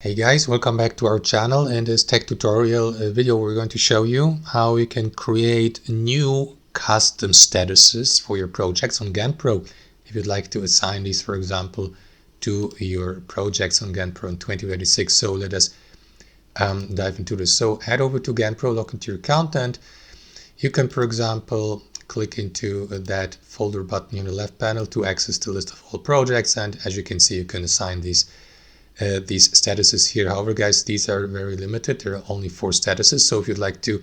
Hey guys, welcome back to our channel. In this tech tutorial video we're going to show you how you can create new custom statuses for your projects on GanttPro. If you'd like to assign these, for example, to your projects on GanttPro in 2026. So let us dive into this. So head over to GanttPro, log into your account, and you can, for example, click into that folder button on the left panel to access the list of all projects. And as you can see, you can assign these statuses here. However, guys, these are very limited. There are only 4 statuses. So if you'd like to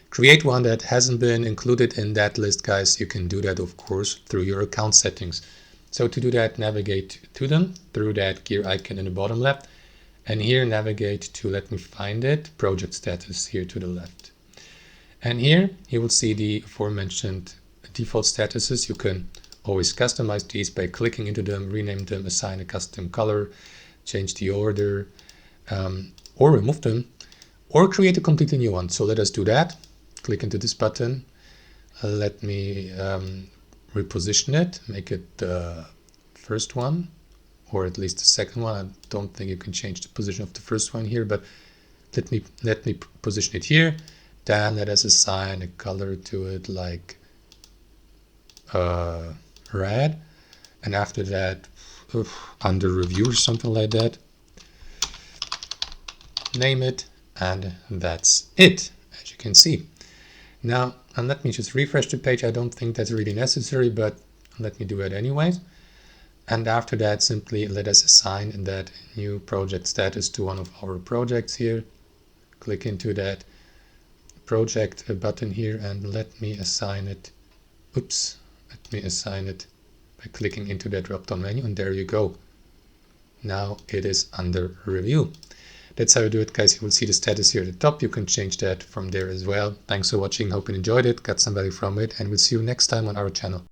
create one that hasn't been included in that list, guys, you can do that, of course, through your account settings. So to do that, navigate to them through that gear icon in the bottom left. And here navigate to, let me find it, project status here to the left. And here you will see the aforementioned default statuses. You can always customize these by clicking into them, rename them, assign a custom color, change the order, or remove them, or create a completely new one. So let us do that. Click into this button. Let me reposition it, make it the first one, or at least the second one. I don't think you can change the position of the first one here, but let me position it here. Then let us assign a color to it, like red, and after that, under review or something like that, name it, and that's it, as you can see. Now, and let me just refresh the page. I don't think that's really necessary, but let me do it anyways. And after that, simply let us assign that new project status to one of our projects here. Click into that project button here and let me assign it. Let me assign it by clicking into that drop-down menu, and there you go. Now it is under review. That's how you do it, guys. You will see the status here at the top. You can change that from there as well. Thanks for watching. Hope you enjoyed it, got some value from it, and we'll see you next time on our channel.